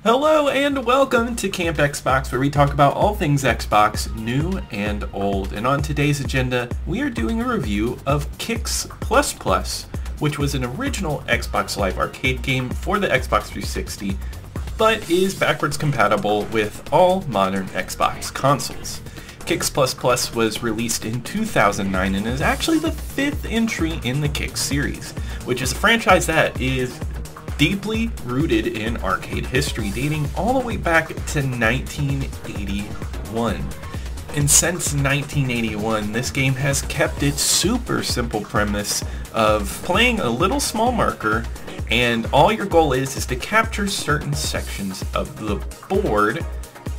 Hello and welcome to Camp Xbox, where we talk about all things Xbox, new and old. And on today's agenda, we are doing a review of Kicks++, which was an original Xbox Live Arcade game for the Xbox 360, but is backwards compatible with all modern Xbox consoles. Kicks++ was released in 2009 and is actually the fifth entry in the Kicks series, which is a franchise that is deeply rooted in arcade history, dating all the way back to 1981. And since 1981, this game has kept its super simple premise of playing a little small marker, and all your goal is to capture certain sections of the board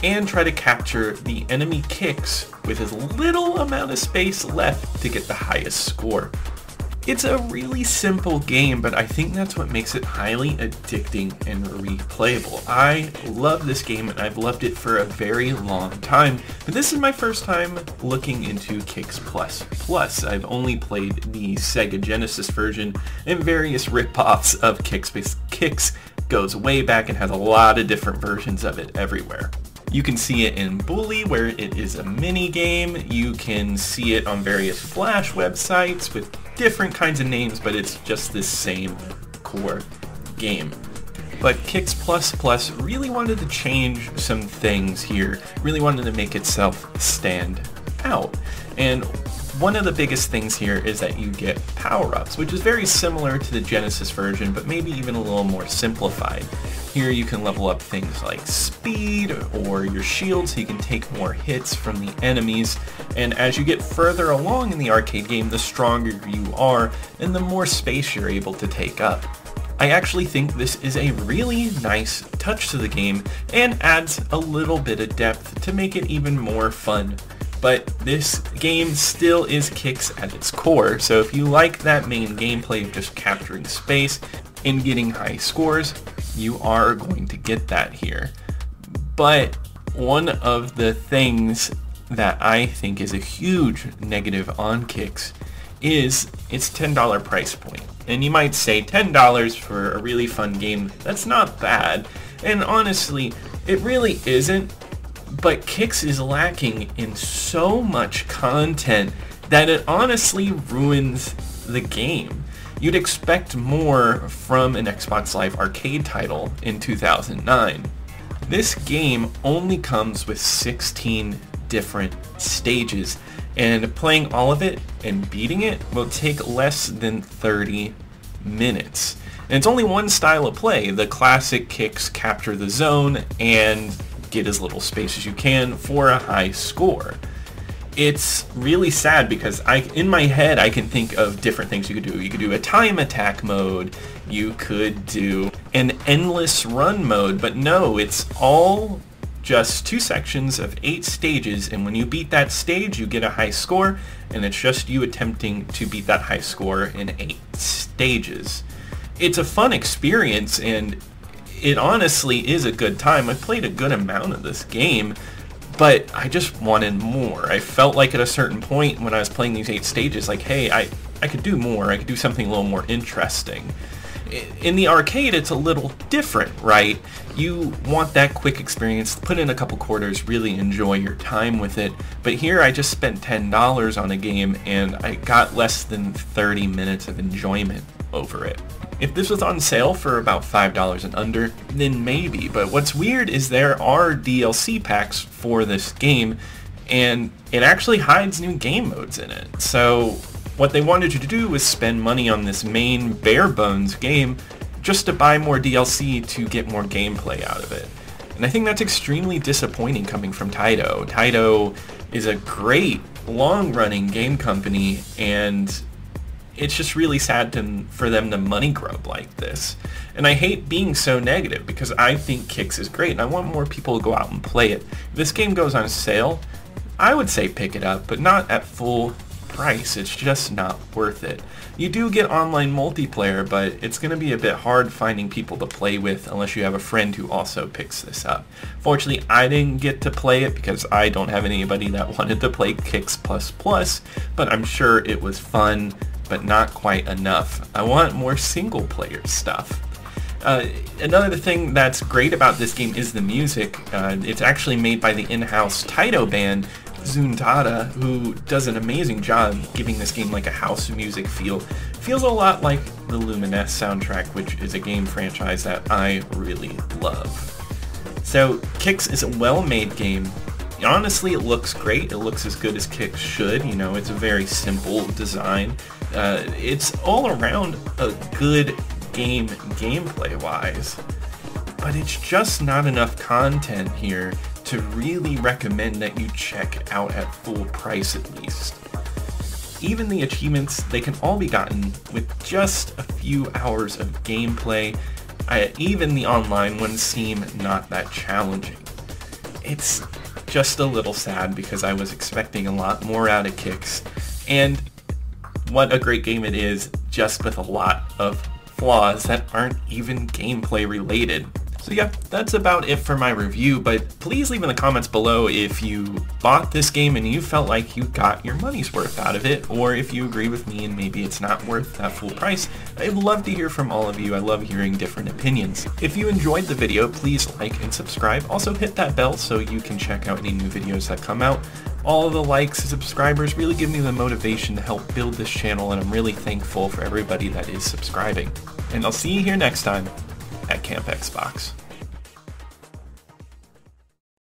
and try to capture the enemy kicks with as little amount of space left to get the highest score. It's a really simple game, but I think that's what makes it highly addicting and replayable. I love this game and I've loved it for a very long time, but this is my first time looking into Kicks++. I've only played the Sega Genesis version and various rip-offs of Kicks. Kicks goes way back and has a lot of different versions of it everywhere. You can see it in Bully, where it is a mini game. You can see it on various Flash websites with different kinds of names, but it's just the same core game. But Kicks++ really wanted to change some things here, really wanted to make itself stand out. And one of the biggest things here is that you get power-ups, which is very similar to the Genesis version, but maybe even a little more simplified. Here you can level up things like speed or your shield so you can take more hits from the enemies, and as you get further along in the arcade game, the stronger you are and the more space you're able to take up. I actually think this is a really nice touch to the game and adds a little bit of depth to make it even more fun. But this game still is Kicks at its core, so if you like that main gameplay of just capturing space and getting high scores, you are going to get that here. But one of the things that I think is a huge negative on Kicks is its $10 price point. And you might say $10 for a really fun game, that's not bad. And honestly, it really isn't. But Kicks is lacking in so much content that it honestly ruins the game. You'd expect more from an Xbox Live Arcade title in 2009. This game only comes with 16 different stages, and playing all of it and beating it will take less than 30 minutes. And it's only one style of play, the classic Kicks capture the zone and get as little space as you can for a high score. It's really sad because in my head I can think of different things you could do. You could do a time attack mode, you could do an endless run mode, but no, it's all just 2 sections of 8 stages, and when you beat that stage you get a high score, and it's just you attempting to beat that high score in 8 stages. It's a fun experience and it honestly is a good time. I played a good amount of this game, but I just wanted more. I felt like at a certain point when I was playing these 8 stages, like, hey, I could do more. I could do something a little more interesting. In the arcade, it's a little different, right? You want that quick experience, put in a couple quarters, really enjoy your time with it. But here I just spent $10 on a game and I got less than 30 minutes of enjoyment over it. If this was on sale for about $5 and under, then maybe, but what's weird is there are DLC packs for this game, and it actually hides new game modes in it. So what they wanted you to do was spend money on this main bare bones game just to buy more DLC to get more gameplay out of it. And I think that's extremely disappointing coming from Taito. Taito is a great long-running game company, and it's just really sad for them to money grub like this. And I hate being so negative because I think Kicks is great and I want more people to go out and play it. If this game goes on sale, I would say pick it up, but not at full price. It's just not worth it. You do get online multiplayer, but it's going to be a bit hard finding people to play with unless you have a friend who also picks this up. Fortunately, I didn't get to play it because I don't have anybody that wanted to play Kicks++, but I'm sure it was fun, but not quite enough. I want more single player stuff. Another thing that's great about this game is the music. It's actually made by the in-house Taito band, Zuntada, who does an amazing job giving this game like a house music feel. Feels a lot like the Lumines soundtrack, which is a game franchise that I really love. So Kicks is a well-made game. Honestly, it looks great. It looks as good as Kicks should. You know, it's a very simple design. It's all around a good game gameplay-wise, but it's just not enough content here to really recommend that you check out at full price at least. Even the achievements, they can all be gotten with just a few hours of gameplay. Even the online ones seem not that challenging. It's just a little sad because I was expecting a lot more out of Kicks, and what a great game it is, just with a lot of flaws that aren't even gameplay related. So yeah, that's about it for my review, but please leave in the comments below if you bought this game and you felt like you got your money's worth out of it, or if you agree with me and maybe it's not worth that full price. I'd love to hear from all of you. I love hearing different opinions. If you enjoyed the video, please like and subscribe. Also hit that bell so you can check out any new videos that come out. All of the likes and subscribers really give me the motivation to help build this channel, and I'm really thankful for everybody that is subscribing. And I'll see you here next time at Camp Xbox.